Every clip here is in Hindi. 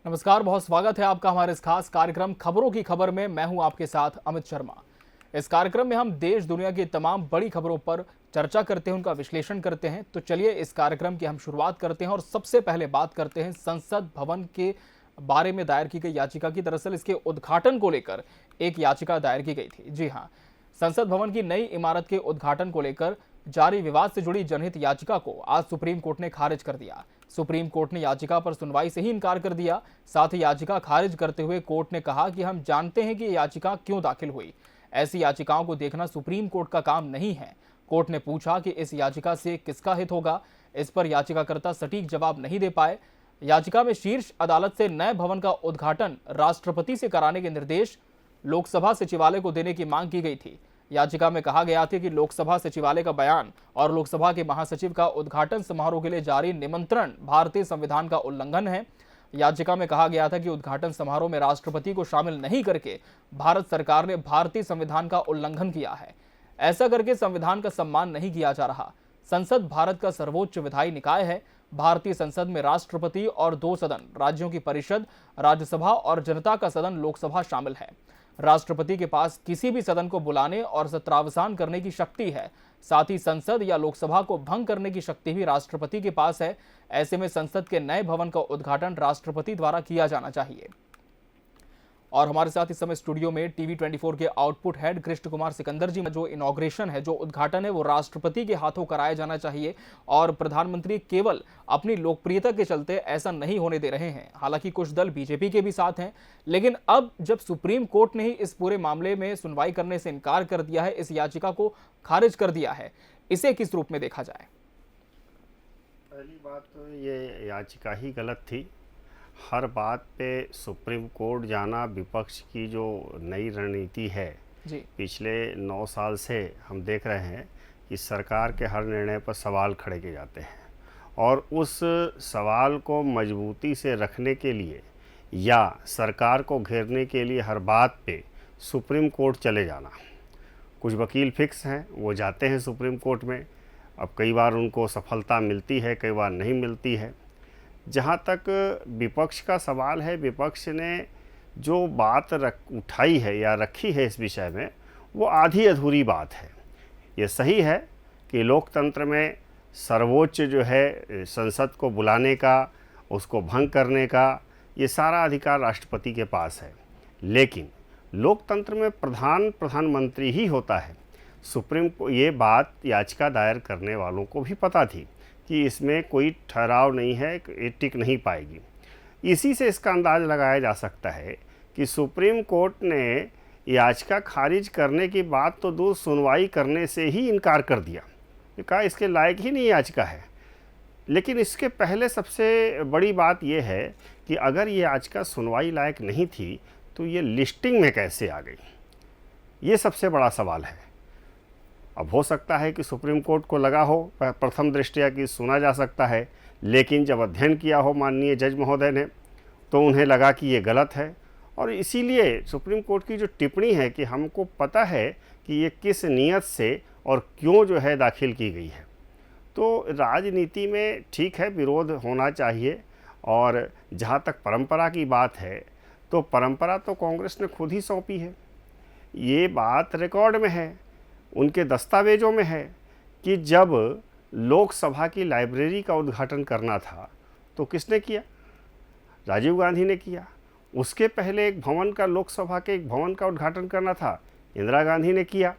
नमस्कार, बहुत स्वागत है आपका हमारे इस खास कार्यक्रम खबरों की खबर में। मैं हूं आपके साथ अमित शर्मा। इस कार्यक्रम में हम देश दुनिया की तमाम बड़ी खबरों पर चर्चा करते हैं, उनका विश्लेषण करते हैं। तो चलिए इस कार्यक्रम की हम शुरुआत करते हैं और सबसे पहले बात करते हैं संसद भवन के बारे में दायर की गई याचिका की। दरअसल इसके उद्घाटन को लेकर एक याचिका दायर की गई थी। जी हाँ, संसद भवन की नई इमारत के उद्घाटन को लेकर जारी विवाद से जुड़ी जनहित याचिका को आज सुप्रीम कोर्ट ने खारिज कर दिया। सुप्रीम कोर्ट ने याचिका पर सुनवाई से ही इनकार कर दिया। साथ ही याचिका खारिज करते हुए कोर्ट ने कहा कि हम जानते हैं कि यह याचिका क्यों दाखिल हुई। ऐसी याचिकाओं को देखना सुप्रीम कोर्ट का काम नहीं है। कोर्ट ने पूछा कि इस याचिका से किसका हित होगा। इस पर याचिकाकर्ता सटीक जवाब नहीं दे पाए। याचिका में शीर्ष अदालत से नए भवन का उद्घाटन राष्ट्रपति से कराने के निर्देश लोकसभा सचिवालय को देने की मांग की गई थी। याचिका में कहा गया था कि लोकसभा सचिवालय का बयान और लोकसभा के महासचिव का उद्घाटन समारोह के लिए जारी निमंत्रण भारतीय संविधान का उल्लंघन है। याचिका में कहा गया था कि उद्घाटन समारोह में राष्ट्रपति को शामिल नहीं करके भारत सरकार ने भारतीय संविधान का उल्लंघन किया है। ऐसा करके संविधान का सम्मान नहीं किया जा रहा। संसद भारत का सर्वोच्च विधायी निकाय है। भारतीय संसद में राष्ट्रपति और 2 सदन, राज्यों की परिषद, राज्यसभा और जनता का सदन लोकसभा शामिल है। राष्ट्रपति के पास किसी भी सदन को बुलाने और सत्रावसान करने की शक्ति है। साथ ही संसद या लोकसभा को भंग करने की शक्ति भी राष्ट्रपति के पास है। ऐसे में संसद के नए भवन का उद्घाटन राष्ट्रपति द्वारा किया जाना चाहिए। और हमारे साथ इस समय स्टूडियो में टीवी 24 के आउटपुट हेड कृष्ण कुमार सिकंदर जी। जो इनॉग्रेशन है, जो उद्घाटन है, वो राष्ट्रपति के हाथों कराया जाना चाहिए और प्रधानमंत्री केवल अपनी लोकप्रियता के चलते ऐसा नहीं होने दे रहे हैं। हालांकि कुछ दल बीजेपी के भी साथ हैं, लेकिन अब जब सुप्रीम कोर्ट ने ही इस पूरे मामले में सुनवाई करने से इनकार कर दिया है, इस याचिका को खारिज कर दिया है, इसे किस रूप में देखा जाए? पहली बात तो ये याचिका ही गलत थी। हर बात पे सुप्रीम कोर्ट जाना विपक्ष की जो नई रणनीति है जी। पिछले 9 साल से हम देख रहे हैं कि सरकार के हर निर्णय पर सवाल खड़े किए जाते हैं और उस सवाल को मजबूती से रखने के लिए या सरकार को घेरने के लिए हर बात पे सुप्रीम कोर्ट चले जाना। कुछ वकील फिक्स हैं, वो जाते हैं सुप्रीम कोर्ट में। अब कई बार उनको सफलता मिलती है, कई बार नहीं मिलती है। जहाँ तक विपक्ष का सवाल है, विपक्ष ने जो बात उठाई है या रखी है इस विषय में, वो आधी अधूरी बात है। ये सही है कि लोकतंत्र में सर्वोच्च जो है संसद को बुलाने का, उसको भंग करने का, ये सारा अधिकार राष्ट्रपति के पास है। लेकिन लोकतंत्र में प्रधानमंत्री ही होता है। सुप्रीम को ये बात याचिका दायर करने वालों को भी पता थी कि इसमें कोई ठहराव नहीं है, ये टिक नहीं पाएगी। इसी से इसका अंदाज़ लगाया जा सकता है कि सुप्रीम कोर्ट ने याचिका खारिज करने की बात तो दूर, सुनवाई करने से ही इनकार कर दिया। ये कहा इसके लायक ही नहीं याचिका है। लेकिन इसके पहले सबसे बड़ी बात यह है कि अगर ये याचिका सुनवाई लायक नहीं थी तो ये लिस्टिंग में कैसे आ गई, ये सबसे बड़ा सवाल है। अब हो सकता है कि सुप्रीम कोर्ट को लगा हो प्रथम दृष्टया कि सुना जा सकता है, लेकिन जब अध्ययन किया हो माननीय जज महोदय ने तो उन्हें लगा कि ये गलत है। और इसीलिए सुप्रीम कोर्ट की जो टिप्पणी है कि हमको पता है कि ये किस नीयत से और क्यों जो है दाखिल की गई है। तो राजनीति में ठीक है, विरोध होना चाहिए। और जहाँ तक परंपरा की बात है तो परंपरा तो कांग्रेस ने खुद ही सौंपी है। ये बात रिकॉर्ड में है, उनके दस्तावेजों में है कि जब लोकसभा की लाइब्रेरी का उद्घाटन करना था तो किसने किया? राजीव गांधी ने किया। उसके पहले एक भवन का, लोकसभा के एक भवन का उद्घाटन करना था, इंदिरा गांधी ने किया।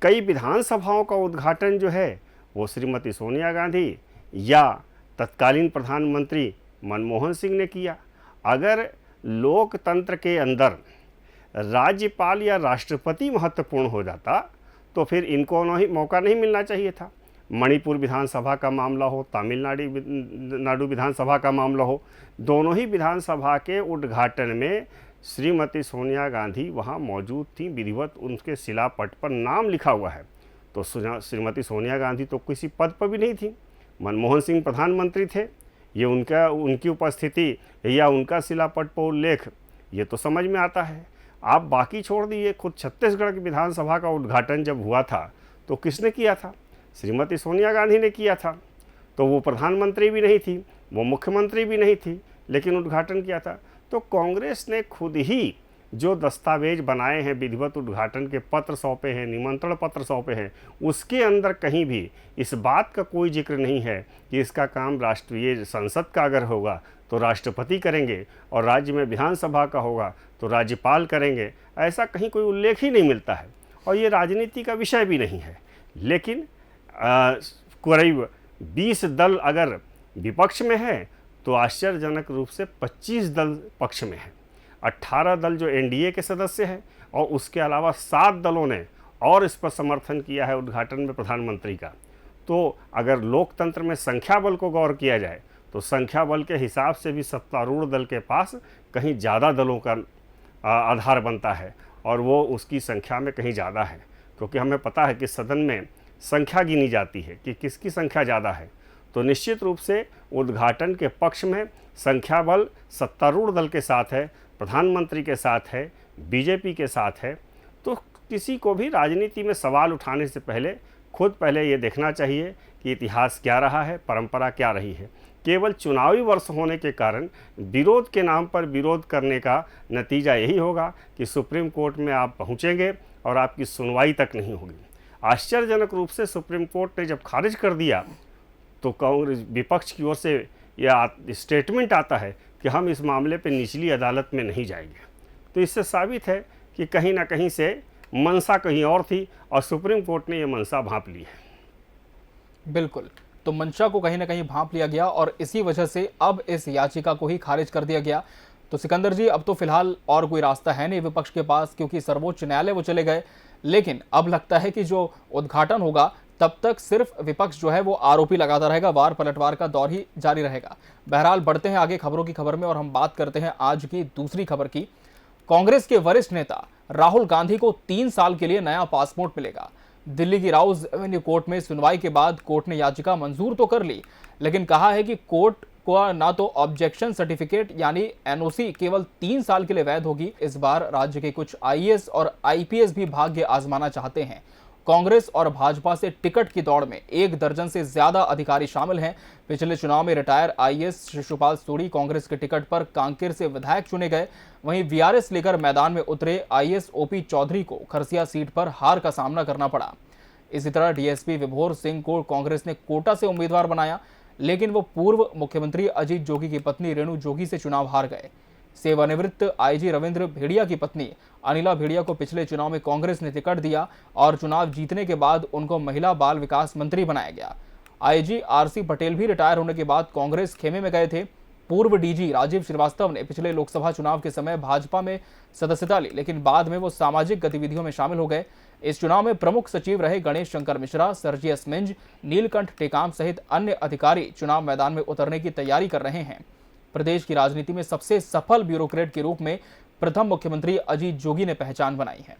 कई विधानसभाओं का उद्घाटन जो है वो श्रीमती सोनिया गांधी या तत्कालीन प्रधानमंत्री मनमोहन सिंह ने किया। अगर लोकतंत्र के अंदर राज्यपाल या राष्ट्रपति महत्वपूर्ण हो जाता तो फिर इनको मौका नहीं मिलना चाहिए था। मणिपुर विधानसभा का मामला हो, तमिलनाडु विधानसभा का मामला हो, दोनों ही विधानसभा के उद्घाटन में श्रीमती सोनिया गांधी वहां मौजूद थी, विधिवत उनके शिलापट पर नाम लिखा हुआ है। तो श्रीमती सोनिया गांधी तो किसी पद पर भी नहीं थी। मनमोहन सिंह प्रधानमंत्री थे, ये उनकी उपस्थिति या उनका शिलापट पर उल्लेख, ये तो समझ में आता है। आप बाकी छोड़ दीजिए, खुद छत्तीसगढ़ की विधानसभा का उद्घाटन जब हुआ था तो किसने किया था? श्रीमती सोनिया गांधी ने किया था। तो वो प्रधानमंत्री भी नहीं थी, वो मुख्यमंत्री भी नहीं थी, लेकिन उद्घाटन किया था। तो कांग्रेस ने खुद ही जो दस्तावेज बनाए हैं, विधिवत उद्घाटन के पत्र सौंपे हैं, निमंत्रण पत्र सौंपे हैं, उसके अंदर कहीं भी इस बात का कोई जिक्र नहीं है कि इसका काम राष्ट्रीय संसद का अगर होगा तो राष्ट्रपति करेंगे और राज्य में विधानसभा का होगा तो राज्यपाल करेंगे। ऐसा कहीं कोई उल्लेख ही नहीं मिलता है और ये राजनीति का विषय भी नहीं है। लेकिन करीब 20 दल अगर विपक्ष में है तो आश्चर्यजनक रूप से 25 दल पक्ष में है। 18 दल जो एनडीए के सदस्य हैं और उसके अलावा 7 दलों ने और इस पर समर्थन किया है उद्घाटन में प्रधानमंत्री का। तो अगर लोकतंत्र में संख्या बल को गौर किया जाए तो संख्या बल के हिसाब से भी सत्तारूढ़ दल के पास कहीं ज़्यादा दलों का आधार बनता है और वो उसकी संख्या में कहीं ज़्यादा है, क्योंकि हमें पता है कि सदन में संख्या गिनी जाती है कि किसकी संख्या ज़्यादा है। तो निश्चित रूप से उद्घाटन के पक्ष में संख्या बल सत्तारूढ़ दल के साथ है, प्रधानमंत्री के साथ है, बीजेपी के साथ है। तो किसी को भी राजनीति में सवाल उठाने से पहले ये देखना चाहिए कि इतिहास क्या रहा है, परंपरा क्या रही है। केवल चुनावी वर्ष होने के कारण विरोध के नाम पर विरोध करने का नतीजा यही होगा कि सुप्रीम कोर्ट में आप पहुंचेंगे और आपकी सुनवाई तक नहीं होगी। आश्चर्यजनक रूप से सुप्रीम कोर्ट ने जब खारिज कर दिया तो कांग्रेस विपक्ष की ओर से यह स्टेटमेंट आता है कि हम इस मामले पर निचली अदालत में नहीं जाएंगे। तो इससे साबित है कि कहीं ना कहीं से मंशा कहीं और थी और सुप्रीम कोर्ट ने यह मंशा भांप ली है। बिल्कुल, तो मंशा को कहीं ना कहीं भांप लिया गया और इसी वजह से अब इस याचिका को ही खारिज कर दिया गया। तो सिकंदर जी, अब तो फिलहाल और कोई रास्ता है नहीं विपक्ष के पास, क्योंकि सर्वोच्च न्यायालय वो चले गए। लेकिन अब लगता है कि जो उद्घाटन होगा तब तक सिर्फ विपक्ष जो है वो आरोपी लगाता रहेगा, वार पलटवार का दौर ही जारी रहेगा। बहरहाल बढ़ते हैं आगे खबरों की खबर में और हम बात करते हैं आज की दूसरी खबर की। कांग्रेस के वरिष्ठ नेता राहुल गांधी को 3 साल के लिए नया पासपोर्ट मिलेगा। दिल्ली की राउज एवेन्यू कोर्ट में सुनवाई के बाद कोर्ट ने याचिका मंजूर तो कर ली, लेकिन कहा है कि कोर्ट को ना तो ऑब्जेक्शन सर्टिफिकेट यानी एनओसी केवल 3 साल के लिए वैध होगी। इस बार राज्य के कुछ आईएएस और आईपीएस भी भाग्य आजमाना चाहते हैं। कांग्रेस और भाजपा से टिकट की दौड़ में 1 दर्जन से ज्यादा अधिकारी शामिल हैं। पिछले चुनाव में रिटायर आईएएस शिशुपाल सूरी कांग्रेस के टिकट पर कांकेर से विधायक चुने गए। वहीं वीआरएस लेकर मैदान में उतरे आईएएस ओपी चौधरी को खरसिया सीट पर हार का सामना करना पड़ा। इसी तरह डीएसपी विभोर सिंह को कांग्रेस ने कोटा से उम्मीदवार बनाया, लेकिन वो पूर्व मुख्यमंत्री अजीत जोगी की पत्नी रेणु जोगी से चुनाव हार गए। सेवानिवृत्त आईजी रविंद्र भेड़िया की पत्नी अनिला भेड़िया को पिछले चुनाव में कांग्रेस ने टिकट दिया और चुनाव जीतने के बाद उनको महिला बाल विकास मंत्री बनाया गया। आईजी आरसी पटेल भी रिटायर होने के बाद कांग्रेस खेमे में गए थे। पूर्व डीजी राजीव श्रीवास्तव ने पिछले लोकसभा चुनाव के समय भाजपा में सदस्यता ली, लेकिन बाद में वो सामाजिक गतिविधियों में शामिल हो गए। इस चुनाव में प्रमुख सचिव रहे गणेश शंकर मिश्रा, सर्जियस मिंज, नीलकंठ टेकाम सहित अन्य अधिकारी चुनाव मैदान में उतरने की तैयारी कर रहे हैं। प्रदेश की राजनीति में सबसे सफल ब्यूरोक्रेट के रूप में प्रथम मुख्यमंत्री अजीत जोगी ने पहचान बनाई है।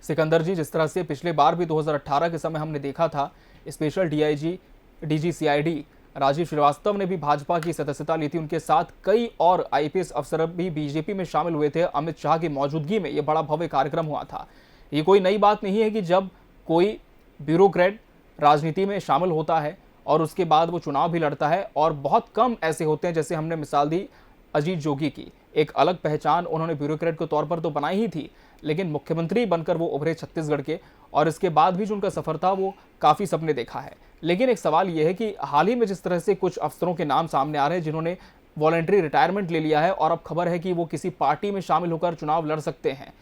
सिकंदर जी, जिस तरह से पिछले बार भी 2018 के समय हमने देखा था, special DIG DG CID Rajiv Shrivastava ने भी भाजपा की सदस्यता ली थी। उनके साथ कई और आईपीएस अफसर भी बीजेपी में शामिल हुए थे। अमित शाह की मौजूदगी में यह बड़ा भव्य कार्यक्रम हुआ था। ये कोई नई बात नहीं है कि जब कोई ब्यूरोक्रेट राजनीति में शामिल होता है और उसके बाद वो चुनाव भी लड़ता है, और बहुत कम ऐसे होते हैं, जैसे हमने मिसाल दी अजीत जोगी की। एक अलग पहचान उन्होंने ब्यूरोक्रेट के तौर पर तो बनाई ही थी, लेकिन मुख्यमंत्री बनकर वो उभरे छत्तीसगढ़ के, और इसके बाद भी जो उनका सफर था वो काफ़ी सबने देखा है। लेकिन एक सवाल ये है कि हाल ही में जिस तरह से कुछ अफसरों के नाम सामने आ रहे हैं जिन्होंने वॉलंटरी रिटायरमेंट ले लिया है और अब खबर है कि वो किसी पार्टी में शामिल होकर चुनाव लड़ सकते हैं,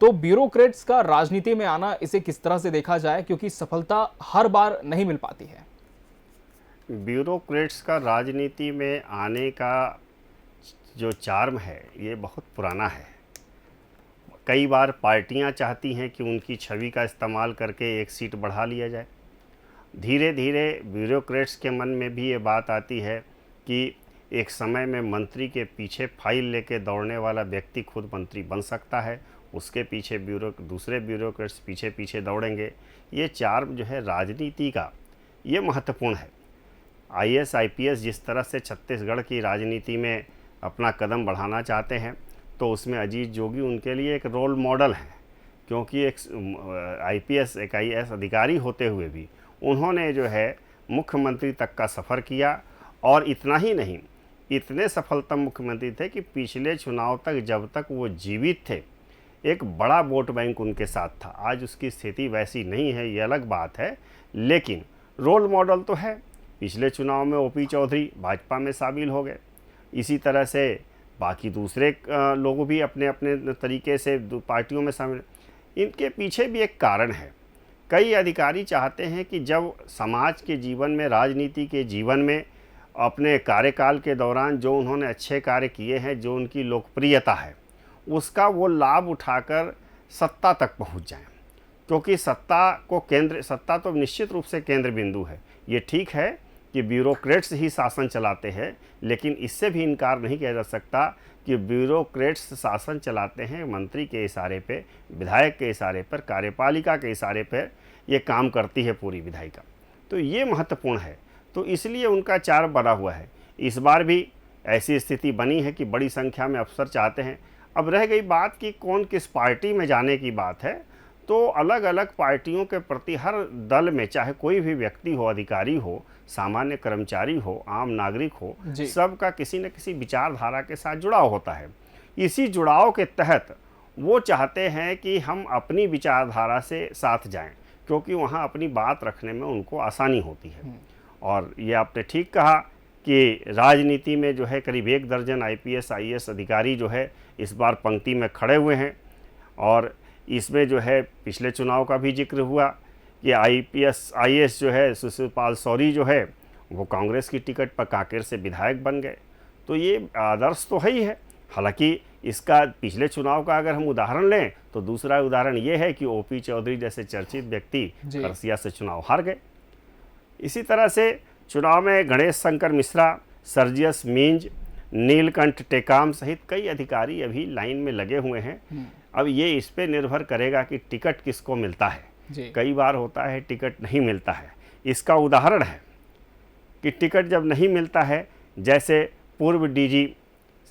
तो ब्यूरोक्रेट्स का राजनीति में आना, इसे किस तरह से देखा जाए, क्योंकि सफलता हर बार नहीं मिल पाती है। ब्यूरोक्रेट्स का राजनीति में आने का जो चार्म है ये बहुत पुराना है। कई बार पार्टियां चाहती हैं कि उनकी छवि का इस्तेमाल करके एक सीट बढ़ा लिया जाए। धीरे धीरे ब्यूरोक्रेट्स के मन में भी ये बात आती है कि एक समय में मंत्री के पीछे फाइल लेके दौड़ने वाला व्यक्ति खुद मंत्री बन सकता है, उसके पीछे दूसरे ब्यूरोक्रेट्स पीछे पीछे दौड़ेंगे। ये चार्म जो है राजनीति का, ये महत्वपूर्ण है। आईएएस आईपीएस जिस तरह से छत्तीसगढ़ की राजनीति में अपना कदम बढ़ाना चाहते हैं, तो उसमें अजीत जोगी उनके लिए एक रोल मॉडल है, क्योंकि एक आईपीएस एक आईएएस अधिकारी होते हुए भी उन्होंने जो है मुख्यमंत्री तक का सफ़र किया। और इतना ही नहीं, इतने सफलतम मुख्यमंत्री थे कि पिछले चुनाव तक जब तक वो जीवित थे एक बड़ा वोट बैंक उनके साथ था। आज उसकी स्थिति वैसी नहीं है, ये अलग बात है, लेकिन रोल मॉडल तो है। पिछले चुनाव में ओपी चौधरी भाजपा में शामिल हो गए, इसी तरह से बाकी दूसरे लोग भी अपने अपने तरीके से पार्टियों में शामिल। इनके पीछे भी एक कारण है। कई अधिकारी चाहते हैं कि जब समाज के जीवन में, राजनीति के जीवन में अपने कार्यकाल के दौरान जो उन्होंने अच्छे कार्य किए हैं, जो उनकी लोकप्रियता है, उसका वो लाभ उठाकर सत्ता तक पहुंच जाएं। क्योंकि सत्ता तो निश्चित रूप से केंद्र बिंदु है। ये ठीक है कि ब्यूरोक्रेट्स ही शासन चलाते हैं, लेकिन इससे भी इनकार नहीं किया जा सकता कि ब्यूरोक्रेट्स शासन चलाते हैं मंत्री के इशारे पे, विधायक के इशारे पर, कार्यपालिका के इशारे पर ये काम करती है पूरी विधायिका। तो ये महत्वपूर्ण है, तो इसलिए उनका चार्म बना हुआ है। इस बार भी ऐसी स्थिति बनी है कि बड़ी संख्या में अफसर चाहते हैं। अब रह गई बात कि कौन किस पार्टी में जाने की बात है, तो अलग अलग पार्टियों के प्रति हर दल में, चाहे कोई भी व्यक्ति हो, अधिकारी हो, सामान्य कर्मचारी हो, आम नागरिक हो, सबका किसी न किसी विचारधारा के साथ जुड़ाव होता है। इसी जुड़ाव के तहत वो चाहते हैं कि हम अपनी विचारधारा से साथ जाएं, क्योंकि वहाँ अपनी बात रखने में उनको आसानी होती है। और ये आपने ठीक कहा कि राजनीति में जो है करीब 1 दर्जन IPS IAS अधिकारी जो है इस बार पंक्ति में खड़े हुए हैं। और इसमें जो है पिछले चुनाव का भी जिक्र हुआ कि IPS IAS जो है सुशील पाल शौरी जो है वो कांग्रेस की टिकट पर कांकेर से विधायक बन गए। तो ये आदर्श तो है ही है। हालांकि इसका पिछले चुनाव का अगर हम उदाहरण लें तो दूसरा उदाहरण ये है कि ओपी चौधरी जैसे चर्चित व्यक्ति खरसिया से चुनाव हार गए। इसी तरह से चुनाव में गणेश शंकर मिश्रा, सर्जियस मींज, नीलकंठ टेकाम सहित कई अधिकारी अभी लाइन में लगे हुए हैं। अब ये इस पे निर्भर करेगा कि टिकट किसको मिलता है। कई बार होता है टिकट नहीं मिलता है। इसका उदाहरण है कि टिकट जब नहीं मिलता है, जैसे पूर्व DG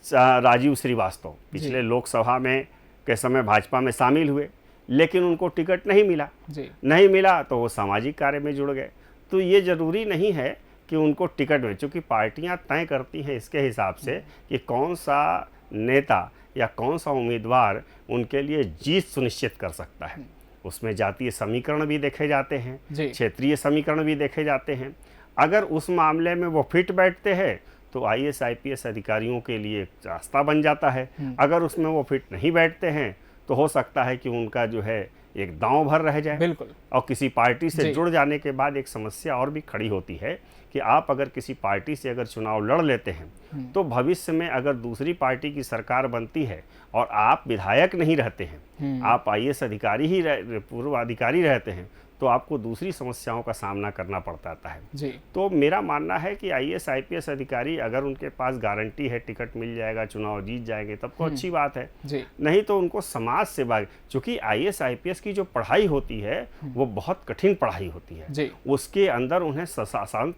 राजीव श्रीवास्तव पिछले लोकसभा में के समय भाजपा में शामिल हुए, लेकिन उनको टिकट नहीं मिला तो वो सामाजिक कार्य में जुड़ गए। तो ये ज़रूरी नहीं है कि उनको टिकट मिले, चूँकि पार्टियां तय करती हैं इसके हिसाब से कि कौन सा नेता या कौन सा उम्मीदवार उनके लिए जीत सुनिश्चित कर सकता है। उसमें जातीय समीकरण भी देखे जाते हैं, क्षेत्रीय समीकरण भी देखे जाते हैं। अगर उस मामले में वो फिट बैठते हैं तो IAS IPS अधिकारियों के लिए एक रास्ता बन जाता है। अगर उसमें वो फिट नहीं बैठते हैं तो हो सकता है कि उनका जो है एक दांव भर रह जाए। बिल्कुल। और किसी पार्टी से जुड़ जाने के बाद एक समस्या और भी खड़ी होती है कि आप अगर किसी पार्टी से अगर चुनाव लड़ लेते हैं तो भविष्य में अगर दूसरी पार्टी की सरकार बनती है और आप विधायक नहीं रहते हैं, आप IAS अधिकारी ही पूर्व अधिकारी रहते हैं, तो आपको दूसरी समस्याओं का सामना करना पड़ता है। तो मेरा मानना है कि IAS IPS अधिकारी अगर उनके पास गारंटी है टिकट मिल जाएगा, चुनाव जीत जाएंगे, तब तो अच्छी बात है। नहीं तो उनको समाज सेवा, चूँकि IAS IPS की जो पढ़ाई होती है वो बहुत कठिन पढ़ाई होती है। उसके अंदर उन्हें शासन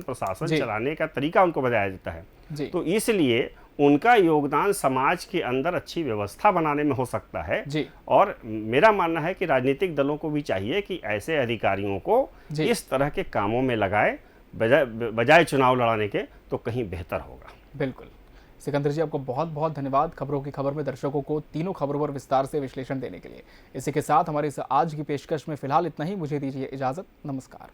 प्रशासन चलाने का तरीका उनको बताया जाता है। तो इसलिए उनका योगदान समाज के अंदर अच्छी व्यवस्था बनाने में हो सकता है। और मेरा मानना है कि राजनीतिक दलों को भी चाहिए कि ऐसे अधिकारियों को इस तरह के कामों में लगाए, बजाय चुनाव लड़ाने के, तो कहीं बेहतर होगा। बिल्कुल। सिकंदर जी, आपको बहुत बहुत धन्यवाद खबरों की खबर में दर्शकों को तीनों खबरों पर विस्तार से विश्लेषण देने के लिए। इसी के साथ हमारे इस आज की पेशकश में फिलहाल इतना ही। मुझे दीजिए इजाजत। नमस्कार।